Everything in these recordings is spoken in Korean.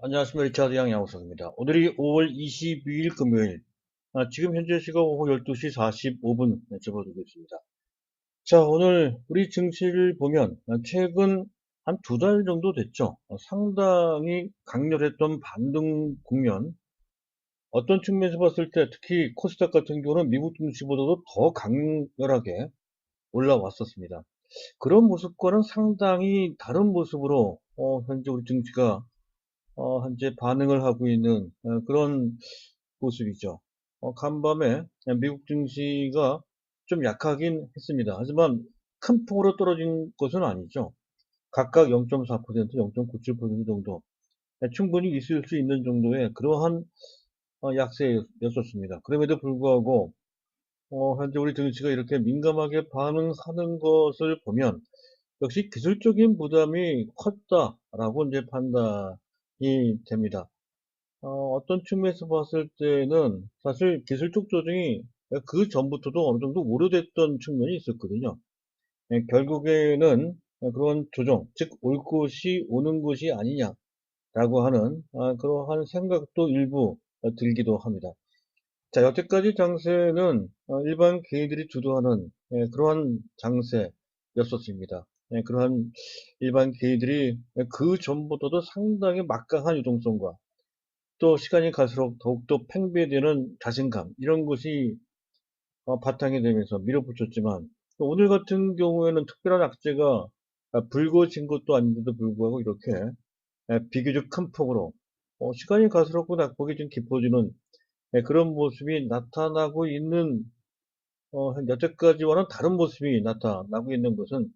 안녕하십니까. 리차드 양양호석입니다. 오늘이 5월 22일 금요일, 지금 현재 시각 오후 12시 45분 접어들고 있습니다. 자, 오늘 우리 증시를 보면 최근 한 두 달 정도 됐죠. 상당히 강렬했던 반등 국면, 어떤 측면에서 봤을 때 특히 코스닥 같은 경우는 미국 증시보다도 더 강렬하게 올라왔었습니다. 그런 모습과는 상당히 다른 모습으로 현재 우리 증시가 현재 반응을 하고 있는 그런 모습이죠. 간밤에 미국 증시가 좀 약하긴 했습니다. 하지만 큰 폭으로 떨어진 것은 아니죠. 각각 0.4%, 0.97% 정도 충분히 있을 수 있는 정도의 그러한 약세였었습니다. 그럼에도 불구하고 현재 우리 증시가 이렇게 민감하게 반응하는 것을 보면 역시 기술적인 부담이 컸다라고 이제 판단이 됩니다. 어떤 측면에서 봤을 때는 사실 기술적 조정이 그 전부터도 어느 정도 오래됐던 측면이 있었거든요. 결국에는 그런 조정, 즉 올 것이 오는 것이 아니냐라고 하는 그러한 생각도 일부 들기도 합니다. 자, 여태까지 장세는 일반 개인들이 주도하는 그러한 장세였었습니다. 그러한 일반 개인들이 그 전부터도 상당히 막강한 유동성과 또 시간이 갈수록 더욱더 팽배되는 자신감 이런 것이 바탕이 되면서 밀어붙였지만 또 오늘 같은 경우에는 특별한 악재가 불거진 것도 아닌데도 불구하고 이렇게 비교적 큰 폭으로 시간이 갈수록 그 낙폭이 좀 깊어지는 그런 모습이 나타나고 있는 여태까지와는 다른 모습이 나타나고 있는 것은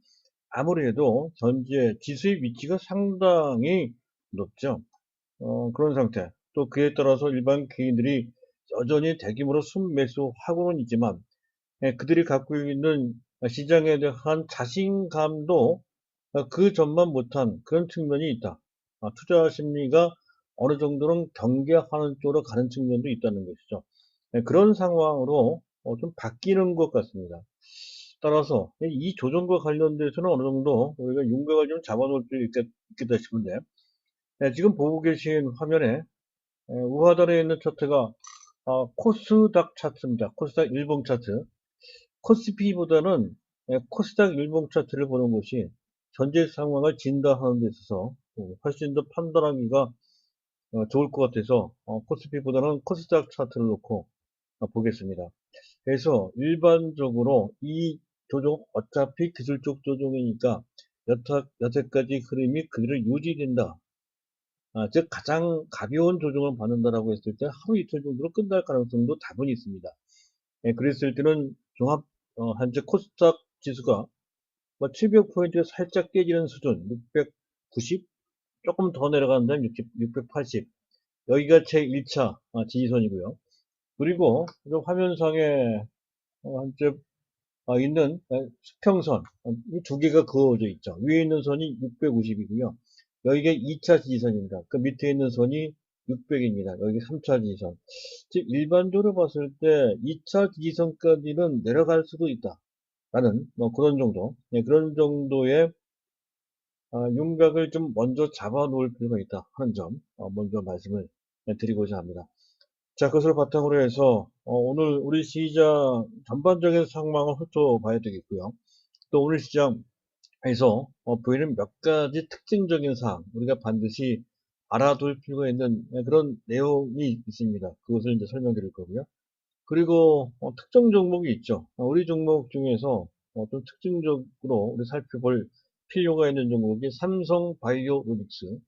아무래도 현재 지수의 위치가 상당히 높죠. 그런 상태. 또 그에 따라서 일반 개인들이 여전히 대규모로 순매수하고는 있지만 그들이 갖고 있는 시장에 대한 자신감도 그 전만 못한 그런 측면이 있다. 투자 심리가 어느 정도는 경계하는 쪽으로 가는 측면도 있다는 것이죠. 그런 상황으로 좀 바뀌는 것 같습니다. 따라서 이 조정과 관련돼서는 어느 정도 우리가 윤곽을 좀 잡아놓을 수 있겠다 싶은데 지금 보고 계신 화면에 우하단에 있는 차트가 코스닥 차트입니다. 코스닥 일봉 차트. 코스피보다는 코스닥 일봉 차트를 보는 것이 전제 상황을 진단하는 데 있어서 훨씬 더 판단하기가 좋을 것 같아서 코스피보다는 코스닥 차트를 놓고 보겠습니다. 그래서 일반적으로 이 조정 어차피 기술적 조정이니까 여태까지 흐름이 그대로 유지된다. 즉 가장 가벼운 조정을 받는다라고 했을 때 하루 이틀 정도로 끝날 가능성도 다분히 있습니다. 그랬을 때는 종합 현재 코스닥 지수가 뭐 700포인트 살짝 깨지는 수준 690 조금 더 내려간다면 680 여기가 제 1차 지지선이고요. 그리고 화면상에 현재 있는 수평선 이 두 개가 그어져 있죠. 위에 있는 선이 650이고요. 여기가 2차 지지선입니다. 그 밑에 있는 선이 600입니다. 여기 3차 지지선. 즉 일반적으로 봤을 때 2차 지지선까지는 내려갈 수도 있다라는 뭐 그런 정도, 그런 정도의 윤곽을 좀 먼저 잡아 놓을 필요가 있다 하는 점 먼저 말씀을 드리고자 합니다. 자, 그것을 바탕으로 해서 오늘 우리 시장 전반적인 상황을 훑어봐야 되겠고요. 또 오늘 시장에서 보이는 몇 가지 특징적인 사항 우리가 반드시 알아둘 필요가 있는 그런 내용이 있습니다. 그것을 이제 설명드릴 거고요. 그리고 특정 종목이 있죠. 우리 종목 중에서 좀 특징적으로 우리 살펴볼 필요가 있는 종목이 삼성 바이오로직스.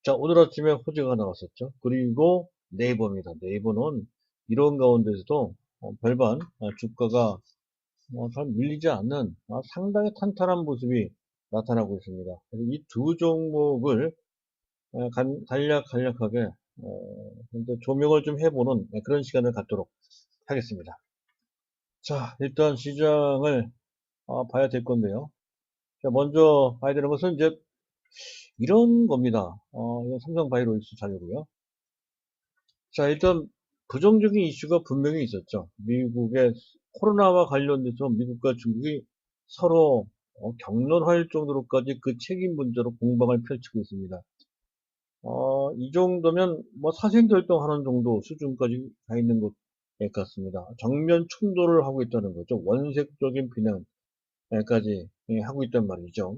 자, 오늘 아침에 호재가 나왔었죠. 그리고 네이버입니다. 네이버는 이런 가운데서도 별반 주가가 잘 밀리지 않는 상당히 탄탄한 모습이 나타나고 있습니다. 이 두 종목을 간략하게 조명을 좀 해보는 그런 시간을 갖도록 하겠습니다. 자, 일단 시장을 봐야 될 건데요. 자, 먼저 봐야 되는 것은 이제 이런 겁니다. 이건 삼성바이오로직스 자료고요. 자, 일단 부정적인 이슈가 분명히 있었죠. 미국의 코로나와 관련돼서 미국과 중국이 서로 격론할 정도로까지 그 책임 문제로 공방을 펼치고 있습니다. 이 정도면 뭐 사생결정하는 정도 수준까지 가 있는 것 같습니다. 정면 충돌을 하고 있다는 거죠. 원색적인 비난까지 하고 있단 말이죠.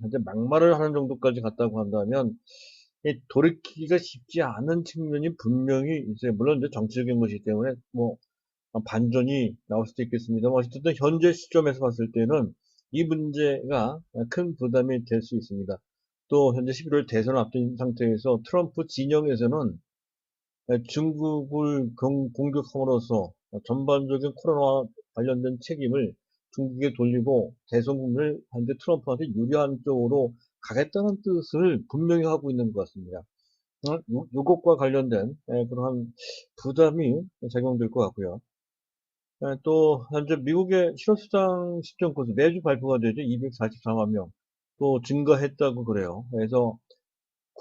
현재 막말을 하는 정도까지 갔다고 한다면 돌이키기가 쉽지 않은 측면이 분명히 있어요. 물론 이제 정치적인 것이기 때문에 뭐 반전이 나올 수도 있겠습니다만 어쨌든 현재 시점에서 봤을 때는 이 문제가 큰 부담이 될 수 있습니다. 또 현재 11월 대선을 앞둔 상태에서 트럼프 진영에서는 중국을 공격함으로써 전반적인 코로나와 관련된 책임을 중국에 돌리고 대선 국면을 현재 트럼프한테 유리한 쪽으로 가겠다는 뜻을 분명히 하고 있는 것 같습니다. 요것과 관련된 그러한 부담이 작용될 것 같고요. 또 현재 미국의 실업수당 신청 건수 매주 발표가 되죠. 244만 명 또 증가했다고 그래요. 그래서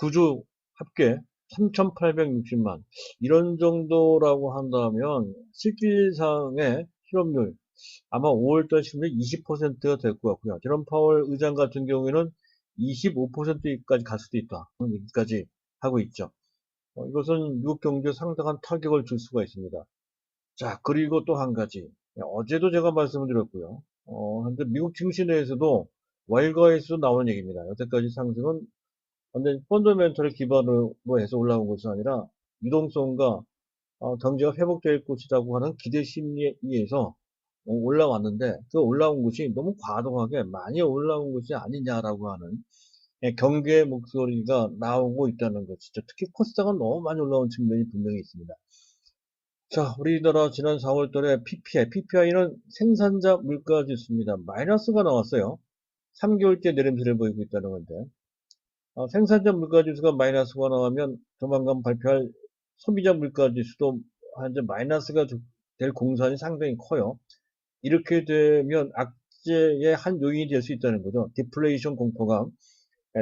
9주 합계 3,860만 이런 정도라고 한다면 실질상의 실업률 아마 5월달 실업률 20%가 될 것 같고요. 제롬 파월 의장 같은 경우에는 25%까지 갈 수도 있다. 여기까지 하고 있죠. 이것은 미국 경제에 상당한 타격을 줄 수가 있습니다. 자, 그리고 또 한 가지. 어제도 제가 말씀을 드렸고요. 현재 미국 증시 내에서도 월가에서 나오는 얘기입니다. 여태까지 상승은 완전 펀더멘털을 기반으로 해서 올라온 것이 아니라 유동성과 경제가 회복될 것이라고 하는 기대 심리에 의해서 올라왔는데 그 올라온 것이 너무 과도하게 많이 올라온 것이 아니냐라고 하는 경계의 목소리가 나오고 있다는 것이죠. 특히 코스닥은 너무 많이 올라온 측면이 분명히 있습니다. 자, 우리나라 지난 4월 달에 PPI는 생산자 물가 지수입니다. 마이너스가 나왔어요. 3개월째 내림세를 보이고 있다는 건데, 생산자 물가 지수가 마이너스가 나오면 조만간 발표할 소비자 물가 지수도 현재 마이너스가 될 공산이 상당히 커요. 이렇게 되면 악재의 한 요인이 될 수 있다는 거죠. 디플레이션 공포가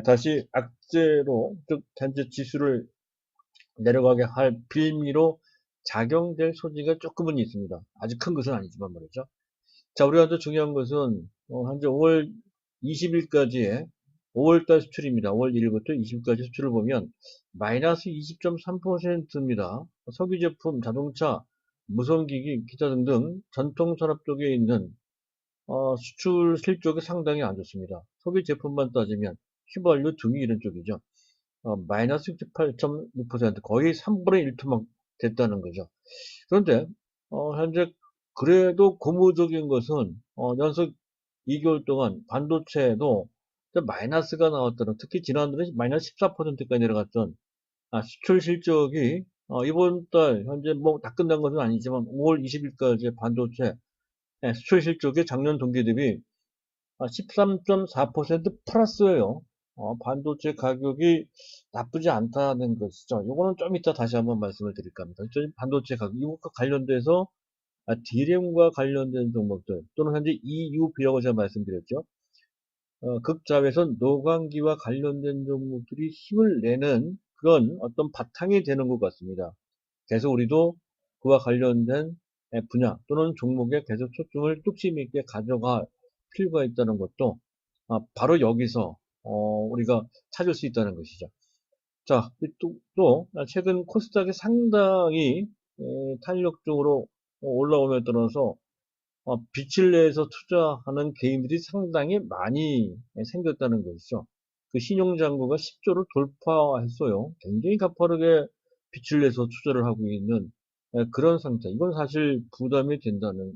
다시 악재로, 즉, 현재 지수를 내려가게 할 빌미로 작용될 소지가 조금은 있습니다. 아주 큰 것은 아니지만 말이죠. 자, 우리가 더 중요한 것은 현재 5월 20일까지의 5월달 수출입니다. 5월 1일부터 20일까지 수출을 보면 마이너스 20.3%입니다. 석유 제품, 자동차, 무선기기, 기타 등등 전통산업 쪽에 있는 수출 실적이 상당히 안 좋습니다. 석유 제품만 따지면 휘발유 등이 이런 쪽이죠. 마이너스 68.6% 거의 3분의 1 토막 됐다는 거죠. 그런데 현재 그래도 고무적인 것은 연속 2개월 동안 반도체도 마이너스가 나왔다는 특히 지난달에 마이너스 14%까지 내려갔던 수출 실적이 이번 달 현재 뭐 다 끝난 것은 아니지만 5월 20일까지 반도체 수출 실적이 작년 동기 대비 13.4% 플러스예요. 반도체 가격이 나쁘지 않다는 것이죠. 이거는 좀 이따 다시 한번 말씀을 드릴까 합니다. 반도체 가격, 이것과 관련돼서 D램과 관련된 종목들 또는 현재 EUV라고 제가 말씀드렸죠. 극자회선 노광기와 관련된 종목들이 힘을 내는 그런 어떤 바탕이 되는 것 같습니다. 그래서 우리도 그와 관련된 분야 또는 종목에 계속 초점을 뚝심 있게 가져갈 필요가 있다는 것도 바로 여기서 우리가 찾을 수 있다는 것이죠. 자, 또 최근 코스닥이 상당히 탄력적으로 올라오며 따라서 빛을 내서 투자하는 개인들이 상당히 많이 생겼다는 것이죠. 그 신용잔고가 10조를 돌파했어요. 굉장히 가파르게 빛을 내서 투자를 하고 있는 그런 상태. 이건 사실 부담이 된다는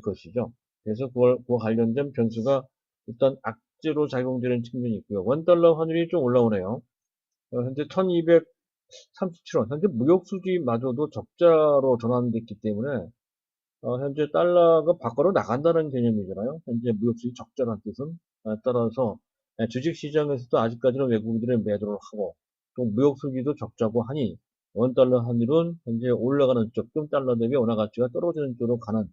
것이죠. 그래서 그와 관련된 변수가 일단 악재로 작용되는 측면이 있고요. 원달러 환율이 좀 올라오네요. 현재 1237원. 현재 무역수지마저도 적자로 전환됐기 때문에 현재 달러가 밖으로 나간다는 개념이잖아요. 현재 무역수지 적자라는 뜻은. 따라서 주식시장에서도 아직까지는 외국인들의 매도를 하고 또 무역수지도 적자고 하니 원달러 환율은 현재 올라가는 쪽, 좀 달러 대비 원화 가치가 떨어지는 쪽으로 가는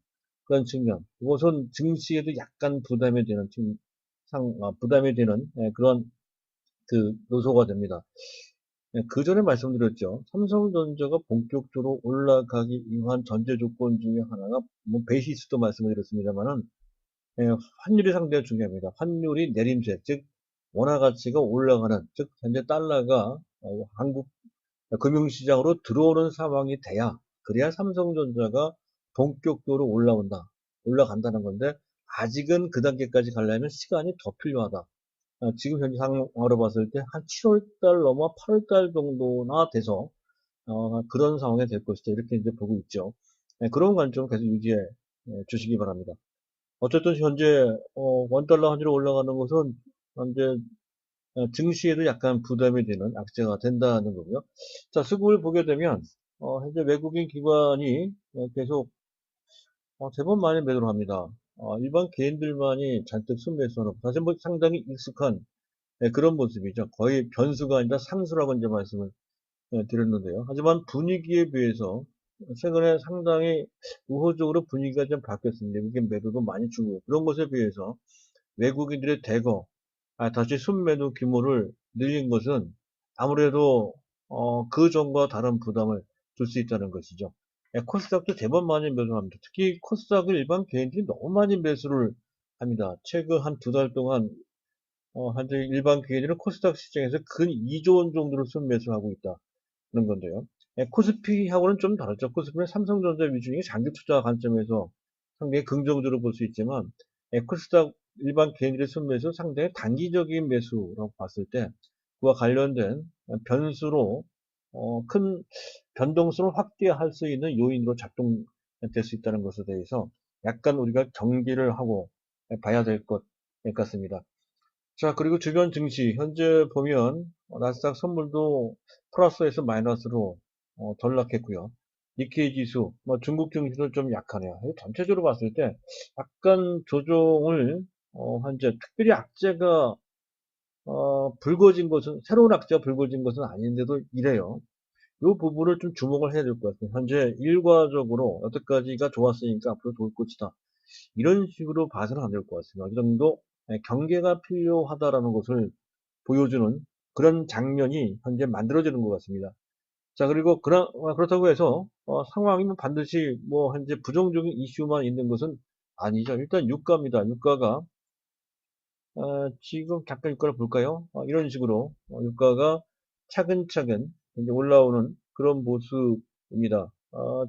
그런 측면. 이것은 증시에도 약간 부담이 되는 부담이 되는 그런 그 요소가 됩니다. 그 전에 말씀드렸죠. 삼성전자가 본격적으로 올라가기 위한 전제 조건 중에 하나가 뭐 베이시스도 말씀을 드렸습니다만은 환율이 상당히 중요합니다. 환율이 내림세, 즉 원화 가치가 올라가는, 즉 현재 달러가 한국 금융시장으로 들어오는 상황이 돼야, 그래야 삼성전자가 본격적으로 올라간다는 건데, 아직은 그 단계까지 가려면 시간이 더 필요하다. 지금 현재 상황으로 봤을 때 한 7월달 넘어 8월달 정도나 돼서 그런 상황이 될 것이다. 이렇게 이제 보고 있죠. 그런 관점을 계속 유지해 주시기 바랍니다. 어쨌든 현재 원달러 환율이 올라가는 것은 현재 증시에도 약간 부담이 되는 악재가 된다는 거고요. 자, 수급을 보게 되면 현재 외국인 기관이 계속 제법 많이 매도를 합니다. 일반 개인들만이 잔뜩 순매수하는, 사실 뭐 상당히 익숙한 그런 모습이죠. 거의 변수가 아니라 상수라고 이제 말씀을 드렸는데요. 하지만 분위기에 비해서 최근에 상당히 우호적으로 분위기가 좀 바뀌었습니다. 외국인 매도도 많이 주고요. 그런 것에 비해서 외국인들의 대거 다시 순매도 규모를 늘린 것은 아무래도 그 전과 다른 부담을 줄 수 있다는 것이죠. 코스닥도 제법 많이 매수합니다. 특히 코스닥을 일반 개인들이 너무 많이 매수를 합니다. 최근 한 두 달 동안 현재 일반 개인들은 코스닥 시장에서 근 2조 원 정도를 순매수하고 있다는 건데요. 코스피하고는 좀 다르죠. 코스피는 삼성전자 위주의 장기 투자 관점에서 상당히 긍정적으로 볼 수 있지만, 코스닥 일반 개인들의 순매수 상당히 단기적인 매수라고 봤을 때 그와 관련된 변수로 큰 변동성을 확대할 수 있는 요인으로 작동될 수 있다는 것에 대해서 약간 우리가 경계를 하고 봐야 될 것 같습니다. 자, 그리고 주변 증시 현재 보면 나스닥 선물도 플러스에서 마이너스로 전락했고요. 니케이 지수, 뭐 중국 증시도 좀 약하네요. 전체적으로 봤을 때 약간 조정을 현재 특별히 악재가 불거진 것은, 새로운 악재가 불거진 것은 아닌데도 이래요. 이 부분을 좀 주목을 해야 될 것 같아요. 현재 일과적으로 여태까지가 좋았으니까 앞으로 좋을 것이다. 이런 식으로 봐서는 안 될 것 같습니다. 이 정도 경계가 필요하다라는 것을 보여주는 그런 장면이 현재 만들어지는 것 같습니다. 자, 그리고 그렇다고 해서 상황이 반드시 뭐 현재 부정적인 이슈만 있는 것은 아니죠. 일단 유가입니다. 유가가 지금 잠깐 유가를 볼까요? 이런 식으로 유가가 차근차근 이제 올라오는 그런 모습입니다.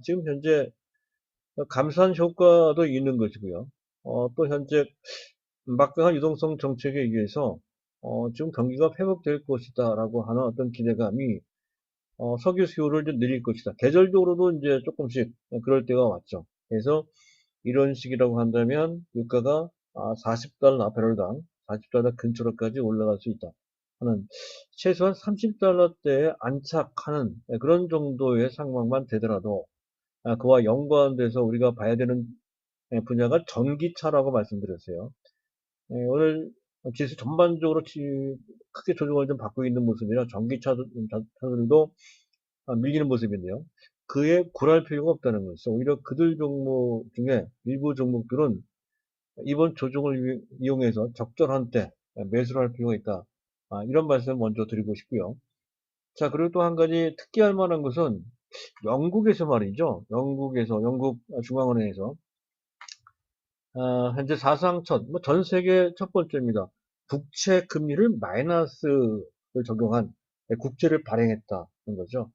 지금 현재 감산 효과도 있는 것이고요. 또 현재 막강한 유동성 정책에 의해서 지금 경기가 회복될 것이다라고 하는 어떤 기대감이 석유 수요를 좀 늘릴 것이다. 계절적으로도 이제 조금씩 그럴 때가 왔죠. 그래서 이런 식이라고 한다면 유가가 40달러 배럴당 40달러 근처로까지 올라갈 수 있다 하는, 최소한 30달러대에 안착하는 그런 정도의 상황만 되더라도 그와 연관돼서 우리가 봐야 되는 분야가 전기차라고 말씀드렸어요. 오늘 지수 전반적으로 크게 조정을 좀 받고 있는 모습이라 전기차들도 밀리는 모습인데요. 그에 굴할 필요가 없다는 것이죠. 오히려 그들 종목 중에 일부 종목들은 이번 조정을 이용해서 적절한 때 매수를 할 필요가 있다. 이런 말씀을 먼저 드리고 싶고요. 자, 그리고 또 한 가지 특기할 만한 것은 영국에서 말이죠. 영국 중앙은행에서 현재 사상 뭐 전 세계 첫 번째입니다. 국채 금리를 마이너스를 적용한 국채를 발행했다는 거죠.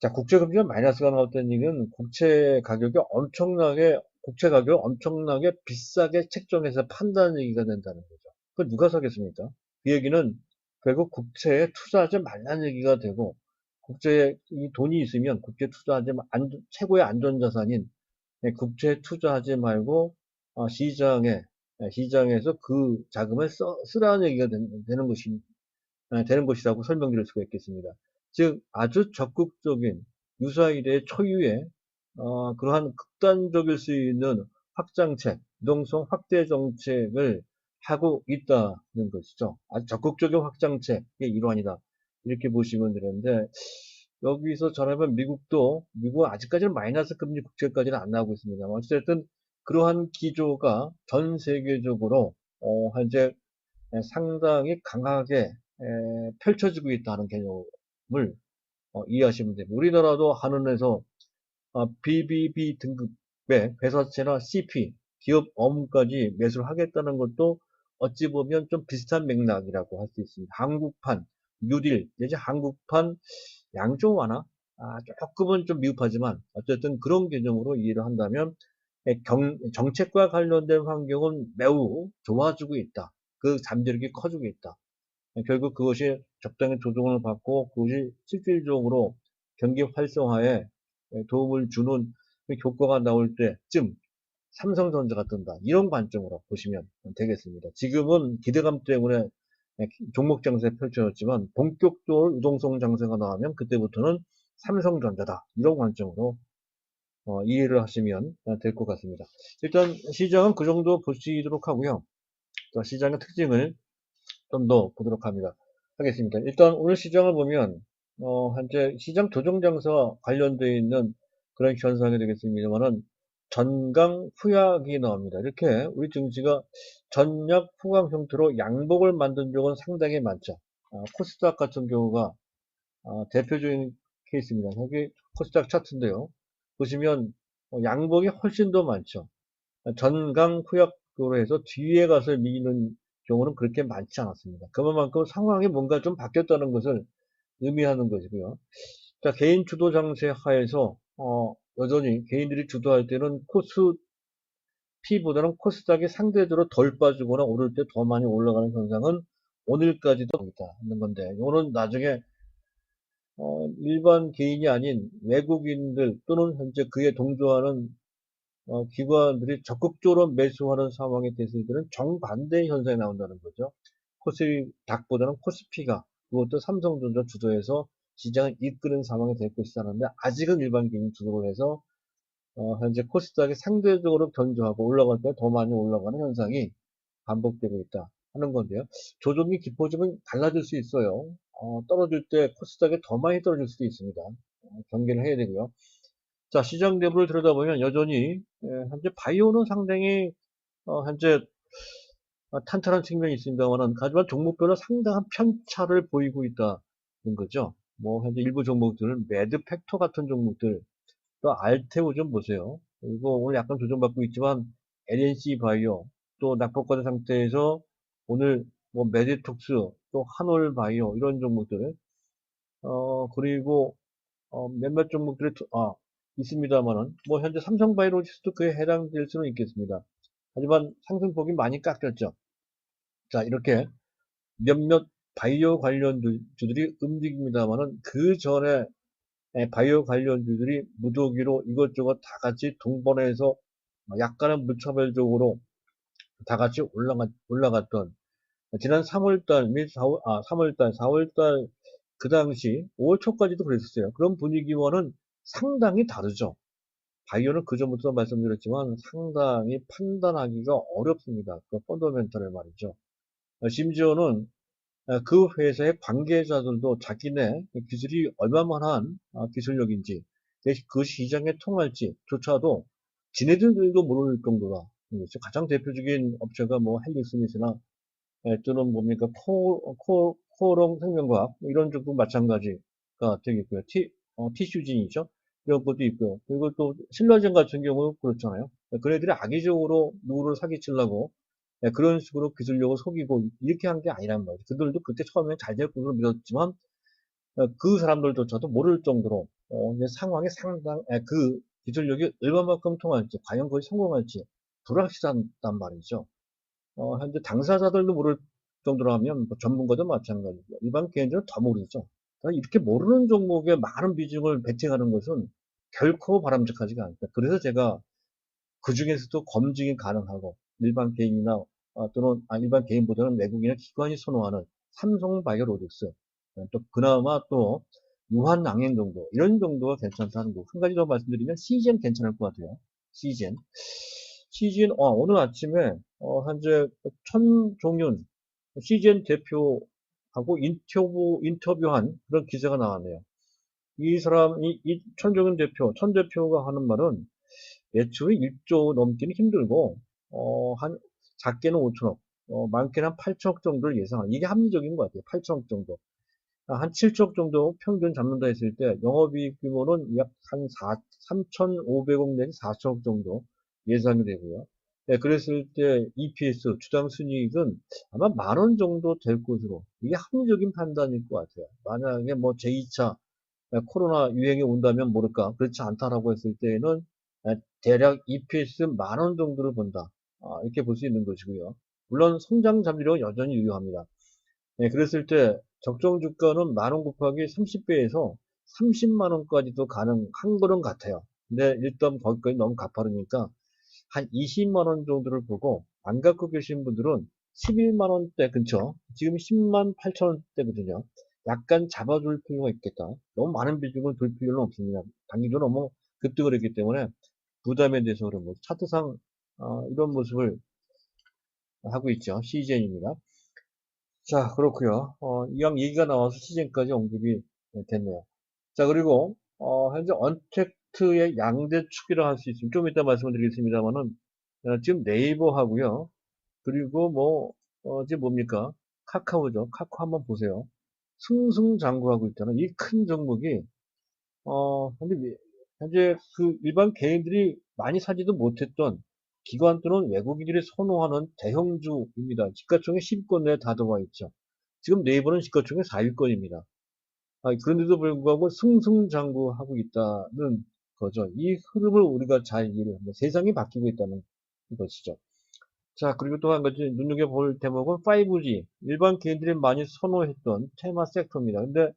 자, 국채 금리가 마이너스가 나왔다는 얘기는 국채 가격을 엄청나게 비싸게 책정해서 판다는 얘기가 된다는 거죠. 그걸 누가 사겠습니까? 그 얘기는 결국 국채에 투자하지 말라는 얘기가 되고, 국채에 이 돈이 있으면 국채 투자하지 최고의 안전자산인 국채에 투자하지 말고 시장에서 그 자금을 쓰라는 얘기가 되는 것이라고 설명드릴 수가 있겠습니다. 즉 아주 적극적인 유사일의 초유의 그러한 극단적일 수 있는 확장책, 유동성 확대 정책을 하고 있다는 것이죠. 아주 적극적인 확장책의 일환이다. 이렇게 보시면 되는데, 여기서 전하면 미국은 아직까지는 마이너스 금리 국채까지는 안 나오고 있습니다. 어쨌든 그러한 기조가 전 세계적으로 현재 상당히 강하게 펼쳐지고 있다는 개념을 이해하시면 됩니다. 우리나라도 한은에서 BBB 등급의 회사채나 CP, 기업 어문까지 매수를 하겠다는 것도 어찌 보면 좀 비슷한 맥락이라고 할 수 있습니다. 한국판 뉴딜 내지 한국판 양쪽 완화, 조금은 좀 미흡하지만 어쨌든 그런 개념으로 이해를 한다면 정책과 관련된 환경은 매우 좋아지고 있다. 그 잠재력이 커지고 있다. 결국 그것이 적당히 조정을 받고 그것이 실질적으로 경기 활성화에 도움을 주는 그 효과가 나올 때쯤 삼성전자가 뜬다. 이런 관점으로 보시면 되겠습니다. 지금은 기대감 때문에 종목 장세 펼쳐졌지만 본격적으로 유동성 장세가 나오면 그때부터는 삼성전자다. 이런 관점으로 이해를 하시면 될 것 같습니다. 일단 시장은 그 정도 보시도록 하고요. 시장의 특징을 좀 더 보도록 하겠습니다. 일단 오늘 시장을 보면 현재 시장 조정장사와 관련되어 있는 그런 현상이 되겠습니다만은 전강 후약이 나옵니다. 이렇게 우리 증시가 전약 후강 형태로 양복을 만든 적은 상당히 많죠. 코스닥 같은 경우가 대표적인 케이스입니다. 여기 코스닥 차트인데요. 보시면 양복이 훨씬 더 많죠. 전강 후약으로 해서 뒤에 가서 미는 경우는 그렇게 많지 않았습니다. 그만큼 상황이 뭔가 좀 바뀌었다는 것을 의미하는 것이고요. 자, 개인 주도 장세 하에서 여전히 개인들이 주도할 때는 코스피보다는 코스닥이 상대적으로 덜 빠지거나 오를 때 더 많이 올라가는 현상은 오늘까지도 있다는 건데, 이거는 나중에 일반 개인이 아닌 외국인들 또는 현재 그에 동조하는 기관들이 적극적으로 매수하는 상황이 됐을 때는 정반대의 현상이 나온다는 거죠. 코스닥보다는 코스피가 그것도 삼성전자 주도해서 시장을 이끄는 상황이 될 것이라는데 아직은 일반 개인 주도를 해서 현재 코스닥이 상대적으로 견조하고 올라갈 때 더 많이 올라가는 현상이 반복되고 있다 하는 건데요. 조정이 깊어지면 달라질 수 있어요. 떨어질 때 코스닥이 더 많이 떨어질 수도 있습니다. 경계를 해야 되고요. 자, 시장 내부를 들여다보면 여전히 현재 바이오는 상당히 현재 탄탄한 측면이 있습니다만 하지만 종목별로 상당한 편차를 보이고 있다는 거죠. 뭐 현재 일부 종목들은 매드팩터 같은 종목들 또 알테오 좀 보세요. 그리고 오늘 약간 조정받고 있지만 LNC 바이오 또 낙폭과대 상태에서 오늘 뭐 메디톡스 또 한올 바이오 이런 종목들 그리고 몇몇 종목들이 있습니다만은 뭐 현재 삼성바이오로직스도 그에 해당될 수는 있겠습니다. 하지만 상승폭이 많이 깎였죠. 자, 이렇게 몇몇 바이오 관련주들이 움직입니다만은 그 전에 바이오 관련주들이 무더기로 이것저것 다 같이 동반해서 약간은 무차별적으로 다 같이 올라갔던 지난 3월달 및 3월달, 4월달 그 당시 5월 초까지도 그랬었어요. 그런 분위기와는 상당히 다르죠. 바이오는 그 전부터 말씀드렸지만 상당히 판단하기가 어렵습니다. 그 펀더멘털을 말이죠. 심지어는 그 회사의 관계자들도 자기네 기술이 얼마만한 기술력인지 그 시장에 통할지조차도 지네들도 모를 정도다. 가장 대표적인 업체가 뭐 헬릭스미스나 또는 뭡니까 코오롱 생명과학 이런 쪽도 마찬가지가 되겠고요. 티슈진이죠. 이런 것도 있고요. 그리고 또 신라젠 같은 경우 그렇잖아요. 그네들이 악의적으로 누구를 사기치려고 그런 식으로 기술력을 속이고 이렇게 한 게 아니란 말이죠. 그들도 그때 처음에 잘 될 것으로 믿었지만 그 사람들조차도 모를 정도로 이제 상황이 그 기술력이 얼마만큼 통할지 과연 거기 성공할지 불확실하단 말이죠. 현재 당사자들도 모를 정도로 하면 뭐 전문가도 마찬가지고 일반 개인들은 더 모르죠. 그러니까 이렇게 모르는 종목에 많은 비중을 베팅하는 것은 결코 바람직하지가 않다. 그래서 제가 그 중에서도 검증이 가능하고 일반 개인이나 또는 일반 개인보다는 외국인이나 기관이 선호하는 삼성바이오로직스 또 그나마 또 유한양행 정도 이런 정도가 괜찮다는 거. 한 가지 더 말씀드리면 시젠 괜찮을 것 같아요. 시젠 오늘 아침에 현재 천종윤 시젠 대표하고 인터뷰한 그런 기사가 나왔네요. 이 사람이 이 천종윤 천 대표가 하는 말은 매출이 1조 넘기는 힘들고, 한, 작게는 5천억, 많게는 한 8천억 정도를 예상하는, 이게 합리적인 것 같아요. 8천억 정도. 한 7천억 정도 평균 잡는다 했을 때, 영업이익 규모는 약 한 3,500억 내지 4천억 정도 예상이 되고요. 예, 그랬을 때 EPS, 주당 순이익은 아마 10,000원 정도 될 것으로, 이게 합리적인 판단일 것 같아요. 만약에 뭐 제2차 코로나 유행이 온다면 모를까, 그렇지 않다라고 했을 때에는 대략 EPS 10,000원 정도를 본다. 이렇게 볼 수 있는 것이고요. 물론 성장 잠재력은 여전히 유효합니다. 예, 그랬을 때 적정 주가는 10,000원 곱하기 30배에서 30만 원까지도 가능한 거는 같아요. 근데 일단 거기까지 너무 가파르니까 한 20만 원 정도를 보고 안 갖고 계신 분들은 11만 원대 근처, 지금 10만 8천 원대거든요. 약간 잡아줄 필요가 있겠다. 너무 많은 비중을 둘 필요는 없습니다. 단기적으로 너무 급등을 했기 때문에 부담에 대해서 그런 거. 차트상 이런 모습을 하고 있죠. CJ입니다. 자, 그렇고요. 이왕 얘기가 나와서 시즌까지 언급이 됐네요. 자, 그리고 현재 언택트의 양대축이라 할 수 있습니다. 좀 이따 말씀을 드리겠습니다만은 지금 네이버하고요. 그리고 뭐 지금 뭡니까? 카카오죠. 카카오 한번 보세요. 승승장구하고 있다는 이 큰 종목이 현재 그 일반 개인들이 많이 사지도 못했던 기관 또는 외국인들이 선호하는 대형주입니다. 시가총액 10권 내에 다 들어와 있죠. 지금 네이버는 시가총액 4위권입니다. 그런데도 불구하고 승승장구하고 있다는 거죠. 이 흐름을 우리가 잘 이해를 합니다. 세상이 바뀌고 있다는 것이죠. 자, 그리고 또 한 가지 눈여겨볼 대목은 5G. 일반 개인들이 많이 선호했던 테마 섹터입니다. 근데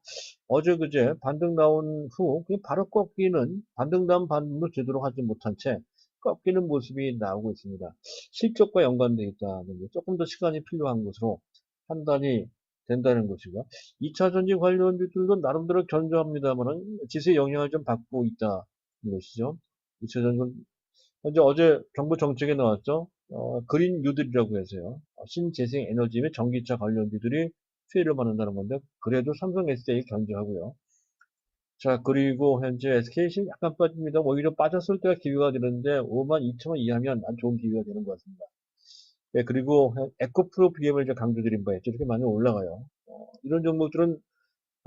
어제 그제 반등 나온 후 그냥 바로 꺾이는 반등 다음 반등도 제대로 하지 못한 채 꺾이는 모습이 나오고 있습니다. 실적과 연관되어 있다는 게 조금 더 시간이 필요한 것으로 판단이 된다는 것이고 2차 전지 관련주들도 나름대로 견조합니다만은 지수의 영향을 좀 받고 있다는 것이죠. 2차 전지 현재 어제 정부 정책에 나왔죠. 그린 뉴딜이라고 해서요. 신재생 에너지 및 전기차 관련주들이 수혜를 받는다는 건데 그래도 삼성 SDI 견조하고요. 자, 그리고 현재 SKC 약간 빠집니다. 오히려 빠졌을 때가 기회가 되는데 52,000원 이하면 안 좋은 기회가 되는 것 같습니다. 네, 그리고 에코프로 BM을 이제 강조드린 바에 이렇게 많이 올라가요. 이런 종목들은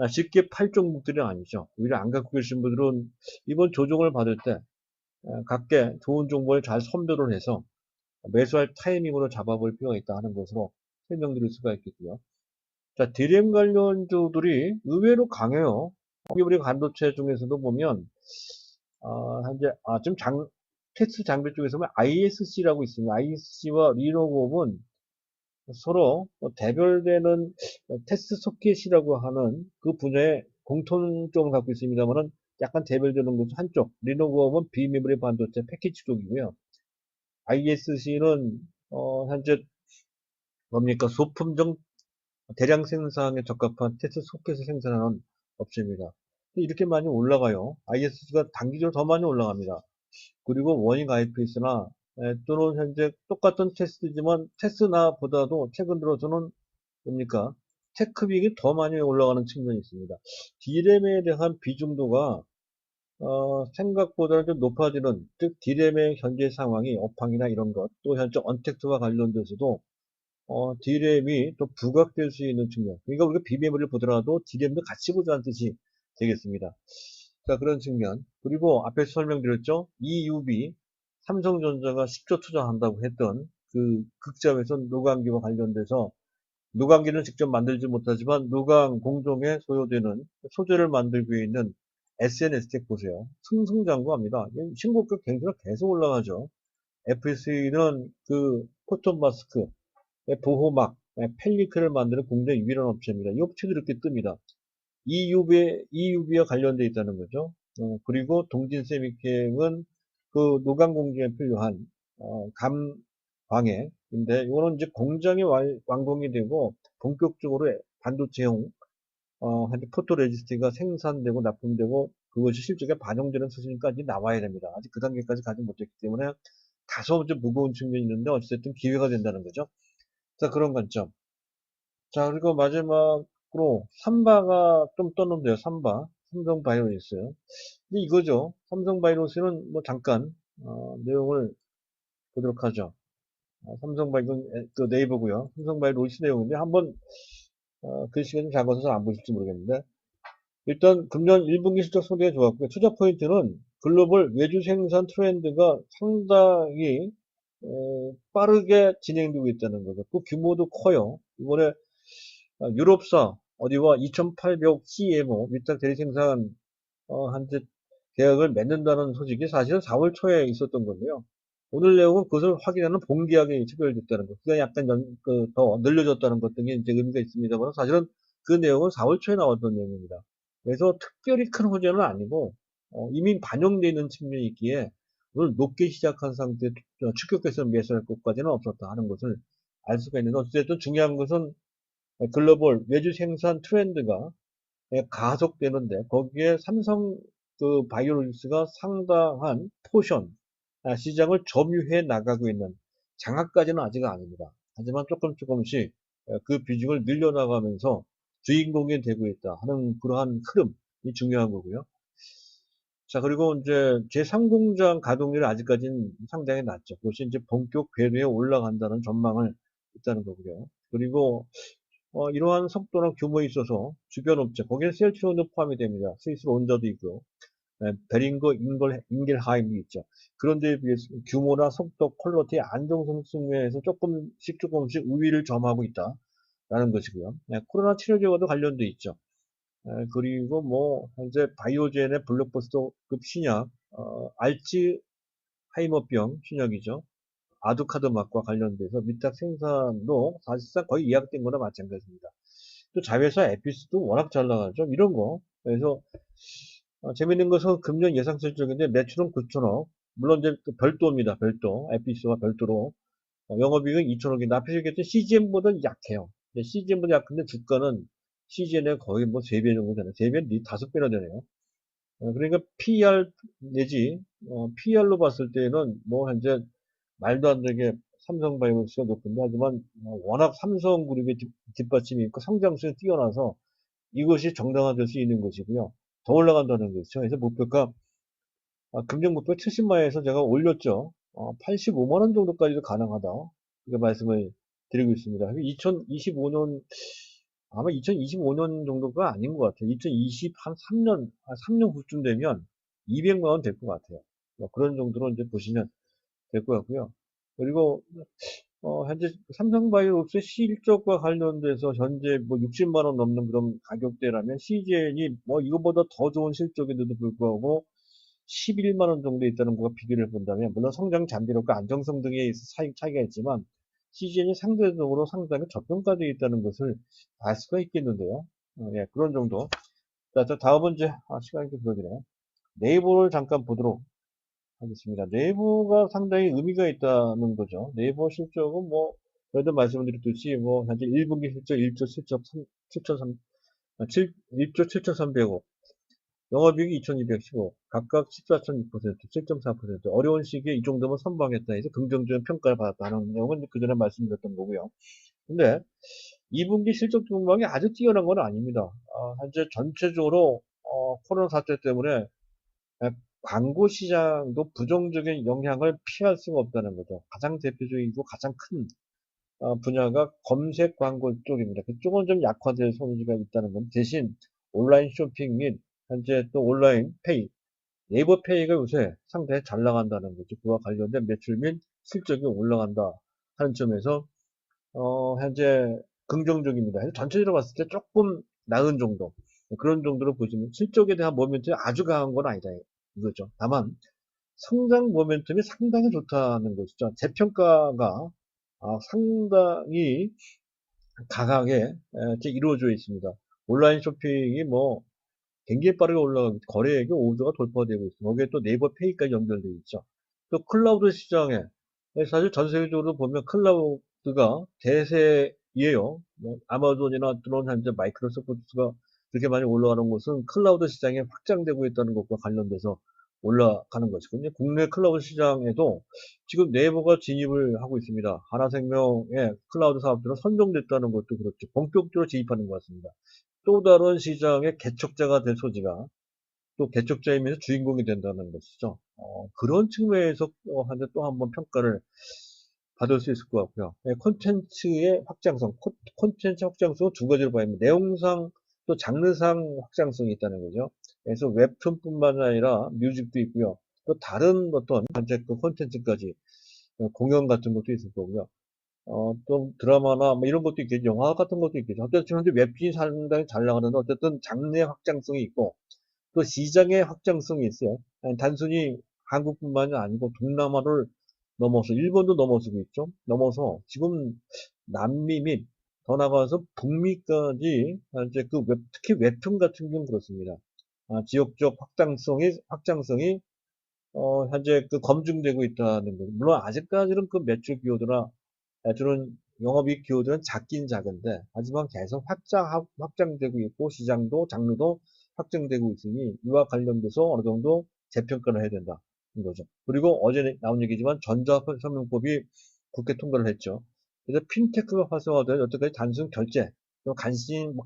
쉽게 팔 종목들이 아니죠. 오히려 안 갖고 계신 분들은 이번 조정을 받을 때 각계 좋은 정보를 잘 선별을 해서 매수할 타이밍으로 잡아볼 필요가 있다 하는 것으로 설명드릴 수가 있겠고요. 자, 디램 관련주들이 의외로 강해요. 우리 반도체 중에서도 보면 현재 지금 테스트 장비 쪽에서 보면 ISC라고 있습니다. ISC와 리노곱은 서로 대별되는 테스트 소켓이라고 하는 그 분야의 공통점을 갖고 있습니다만은 약간 대별되는 것은 한쪽, 리노곱은 비메모리 반도체 패키지 쪽이고요. ISC는 현재 뭡니까 소품종 대량 생산에 적합한 테스트 소켓을 생산하는 업체입니다. 이렇게 많이 올라가요. ISC가 단기적으로 더 많이 올라갑니다. 그리고 워닝 IPS나 또는 현재 똑같은 테스트지만 테스나보다도 최근 들어서는 뭡니까 테크빅이 더 많이 올라가는 측면이 있습니다. D램에 대한 비중도가 생각보다는 좀 높아지는, 즉 D램의 현재 상황이 업황이나 이런 것, 또 현재 언택트와 관련돼서도 D램이 또 부각될 수 있는 측면. 그러니까 우리가 비메모리를 보더라도 D램도 같이 보자는 뜻이 되겠습니다. 자, 그런 측면. 그리고 앞에서 설명드렸죠. EUV, 삼성전자가 10조 투자한다고 했던 그 극점에서 노광기와 관련돼서 노광기는 직접 만들지 못하지만 노광 공정에 소요되는 소재를 만들고 있는 SNS텍 보세요. 승승장구합니다. 신고가 굉장히 계속 올라가죠. FSE는 그 코톤 마스크, 보호막, 펠리크를 만드는 국내 유일한 업체입니다. 이 업체도 이렇게 뜹니다. EUV와 관련되어 있다는 거죠. 그리고 동진세미캠은 그 노광 공정에 필요한 감광액인데 이거는 이제 공장이 완공이 되고 본격적으로 반도체용 포토레지스트가 생산되고 납품되고 그것이 실적에 반영되는 수준까지 나와야 됩니다. 아직 그 단계까지 가지 못했기 때문에 다소 좀 무거운 측면이 있는데 어쨌든 기회가 된다는 거죠. 자, 그런 관점. 자, 그리고 마지막으로 삼바가 좀 떴는데요. 삼성바이오로스. 근데 이거죠. 삼성바이오로스는 뭐 잠깐 내용을 보도록 하죠. 그 네이버고요. 삼성바이오로스 내용인데 한번 글씨가 좀 작아서 안 보실지 모르겠는데 일단 금년 1분기 실적 소개가 좋았고요. 투자 포인트는 글로벌 외주 생산 트렌드가 상당히 빠르게 진행되고 있다는 거죠. 그 규모도 커요. 이번에 유럽사 어디와 2800억 CMO 위탁 대리 생산 한제 계약을 맺는다는 소식이 사실은 4월 초에 있었던 건데요. 오늘 내용은 그것을 확인하는 본계약이 체결됐다는 것. 그게 약간 더 늘려졌다는 것 등의 이제 의미가 있습니다만 사실은 그 내용은 4월 초에 나왔던 내용입니다. 그래서 특별히 큰 호재는 아니고 이미 반영되어 있는 측면이 있기에 오늘 높게 시작한 상태에 추격해서 매수할 것까지는 없었다 하는 것을 알 수가 있는데 어쨌든 중요한 것은 글로벌 외주 생산 트렌드가 가속되는데 거기에 삼성 그 바이오로직스가 상당한 포션 시장을 점유해 나가고 있는 장악까지는 아직 아닙니다. 하지만 조금씩 그 비중을 늘려나가면서 주인공이 되고 있다 하는 그러한 흐름이 중요한 거고요. 자, 그리고 이제 제3공장 가동률이 아직까지는 상당히 낮죠. 그것이 이제 본격 궤도에 올라간다는 전망을 있다는 거고요. 그리고 이러한 속도나 규모에 있어서 주변 업체, 거기에 셀트리온도 포함이 됩니다. 스위스 론저도 있고, 베링거 인겔하임도 있죠. 그런 데에 비해서 규모나 속도, 퀄리티, 안정성 측면에서 조금씩 우위를 점하고 있다라는 것이고요. 코로나 치료제와도 관련돼 있죠. 그리고 뭐 현재 바이오젠의 블록버스터급 신약, 알츠하이머병 신약이죠. 아두카드막과 관련돼서 위탁 생산도 사실상 거의 예약된 거나 마찬가지입니다. 또 자회사 에피스도 워낙 잘 나가죠. 이런 거. 그래서 재밌는 것은 금년 예상 실적인데 매출은 9천억. 물론 이제 그 별도입니다. 별도. 에피스와 별도로. 영업이익은 2천억인데 앞에 얘기했던 CGN보다는 약해요. CGN보다 약한데 주가는 CGN에 거의 뭐 3배 정도 되네. 3배, 5배나 되네요. 그러니까 PR 내지 PR로 봤을 때는 뭐 현재 말도 안 되게 삼성바이오로스가 높은데 하지만 워낙 삼성그룹의 뒷받침이 있고 성장성이 뛰어나서 이것이 정당화될 수 있는 것이고요. 더 올라간다는 것이죠. 그래서 목표가 금년 목표 70만원에서 제가 올렸죠. 85만 원 정도까지도 가능하다. 이렇게 말씀을 드리고 있습니다. 2025년 아마 2025년 정도가 아닌 것 같아요. 2023년 3년 후쯤 되면 200만 원 될 것 같아요. 그런 정도로 이제 보시면 될 것 같고요. 그리고 현재 삼성바이오롭스의 실적과 관련돼서 현재 뭐 60만 원 넘는 그런 가격대라면 CGN이 뭐 이거보다 더 좋은 실적인데도 불구하고 11만 원 정도 있다는 것과 비교를 해본다면 물론 성장 잠재력과 안정성 등의 차이가 있지만 CGN이 상대적으로 상당히 저평가되어 있다는 것을 알 수가 있겠는데요. 예, 그런 정도. 자, 다음은 이제 시간이 좀 그러기네. 네이버를 잠깐 보도록 하겠습니다. 네이버가 상당히 의미가 있다는 거죠. 네이버 실적은 뭐, 저희도 말씀드렸듯이 뭐, 현재 1분기 실적 1조 1조 7,300억, 영업이익이 2,215억, 각각 14.6%, 7.4%, 어려운 시기에 이 정도면 선방했다 해서 긍정적인 평가를 받았다는 내용은 그 전에 말씀드렸던 거고요. 근데 2분기 실적 전망이 아주 뛰어난 건 아닙니다. 현재 전체적으로 코로나 사태 때문에 광고 시장도 부정적인 영향을 피할 수가 없다는 거죠. 가장 대표적이고 가장 큰 분야가 검색 광고 쪽입니다. 그쪽은 좀 약화될 소지가 있다는 건 대신 온라인 쇼핑 및 현재 또 온라인 페이, 네이버 페이가 요새 상당히 잘 나간다는 거죠. 그와 관련된 매출 및 실적이 올라간다 하는 점에서 현재 긍정적입니다. 전체적으로 봤을 때 조금 나은 정도. 그런 정도로 보시면 실적에 대한 모멘텀이 아주 강한 건 아니다. 이거죠. 다만 성장 모멘텀이 상당히 좋다는 것이죠. 재평가가 상당히 강하게 이루어져 있습니다. 온라인 쇼핑이 뭐 굉장히 빠르게 올라가고 거래액이 5조가 돌파되고 있습니다. 거기에 또 네이버 페이까지 연결되어 있죠. 또 클라우드 시장에 사실 전 세계적으로 보면 클라우드가 대세이에요. 뭐 아마존이나 또는 현재 마이크로소프트가 그렇게 많이 올라가는 것은 클라우드 시장이 확장되고 있다는 것과 관련돼서 올라가는 것이거든요. 국내 클라우드 시장에도 지금 네이버가 진입을 하고 있습니다. 하나생명의 클라우드 사업들은 선정됐다는 것도 그렇죠. 본격적으로 진입하는 것 같습니다. 또 다른 시장의 개척자가 될 소지가 또 개척자이면서 주인공이 된다는 것이죠. 그런 측면에서 한데 또 한번 평가를 받을 수 있을 것 같고요. 콘텐츠의 확장성, 콘텐츠 확장성 두 가지로 봐야 합니다. 내용상 또 장르상 확장성이 있다는 거죠. 그래서 웹툰뿐만 아니라 뮤직도 있고요. 또 다른 어떤 현재 그 콘텐츠까지 공연 같은 것도 있을 거고요. 또 드라마나 뭐 이런 것도 있겠죠. 영화 같은 것도 있겠죠. 어쨌든 현재 웹툰이 상당히 잘 나가는데 어쨌든 장르의 확장성이 있고 또 시장의 확장성이 있어요. 아니, 단순히 한국뿐만이 아니고 동남아를 넘어서 일본도 넘어서고 있죠. 넘어서 지금 남미 및 더 나가서 북미까지 이제 특히 웹툰 같은 경우는 그렇습니다. 지역적 확장성이 현재 검증되고 있다는 거. 물론 아직까지는 그 매출 기여도나 주는 영업이익 기여도는 작긴 작은데 하지만 계속 확장되고 있고 시장도 장르도 확장되고 있으니 이와 관련돼서 어느 정도 재평가를 해야 된다는 거죠. 그리고 어제 나온 얘기지만 전자서명법이 국회 통과를 했죠. 그래서 핀테크가 활성화된 여태까지 단순 결제,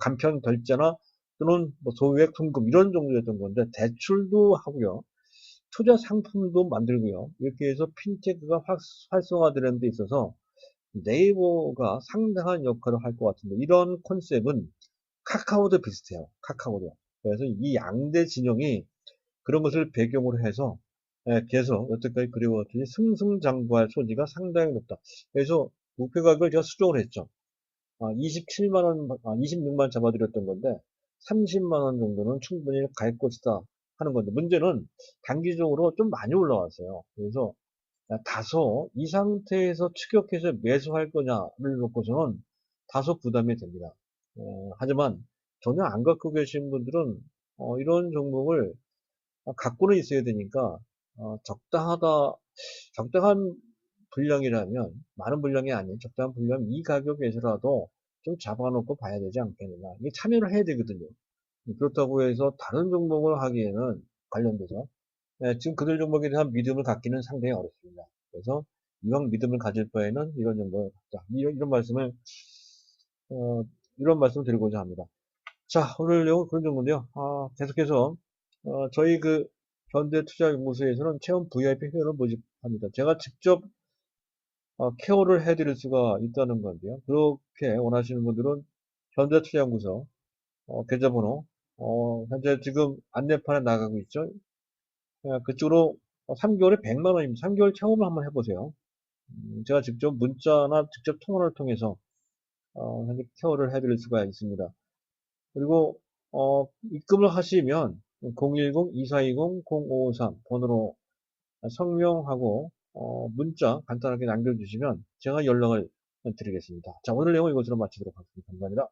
간편 결제나 또는 뭐 소액 송금 이런 정도였던 건데 대출도 하고요. 투자 상품도 만들고요. 이렇게 해서 핀테크가 활성화되는 데 있어서 네이버가 상당한 역할을 할 것 같은데 이런 컨셉은 카카오도 비슷해요. 카카오도. 그래서 이 양대 진영이 그런 것을 배경으로 해서 계속 여태까지 그래왔더니 승승장구할 소지가 상당히 높다. 그래서 목표 가격을 제가 수정을 했죠. 27만 원, 26만 원 잡아드렸던 건데 30만 원 정도는 충분히 갈 것이다 하는 건데 문제는 단기적으로 좀 많이 올라왔어요. 그래서 다소 이 상태에서 추격해서 매수할 거냐를 놓고서는 다소 부담이 됩니다. 하지만 전혀 안 갖고 계신 분들은 이런 종목을 갖고는 있어야 되니까 적당한 분량이라면 많은 분량이 아닌 적당한 분량 이 가격에서라도 좀 잡아놓고 봐야 되지 않겠느냐. 이게 참여를 해야 되거든요. 그렇다고 해서 다른 종목을 하기에는 관련돼서 지금 그들 종목에 대한 믿음을 갖기는 상당히 어렵습니다. 그래서 이왕 믿음을 가질 바에는 이런 종목을 갖자. 어, 이런 말씀을 드리고자 합니다. 자, 오늘 내용은 그런 정도인데요. 계속해서, 저희 현대투자연구소에서는 체험 VIP 회원을 모집합니다. 제가 직접, 케어를 해드릴 수가 있다는 건데요. 그렇게 원하시는 분들은 현대투자연구소, 계좌번호, 현재 지금 안내판에 나가고 있죠. 그쪽으로 3개월에 100만 원입니다. 3개월 체험을 한번 해보세요. 제가 직접 문자나 직접 통화를 통해서 현재 케어를 해드릴 수가 있습니다. 그리고 입금을 하시면 010-2420-0553 번호로 성명하고 문자 간단하게 남겨주시면 제가 연락을 드리겠습니다. 자, 오늘 내용 이것으로 마치도록 하겠습니다. 감사합니다.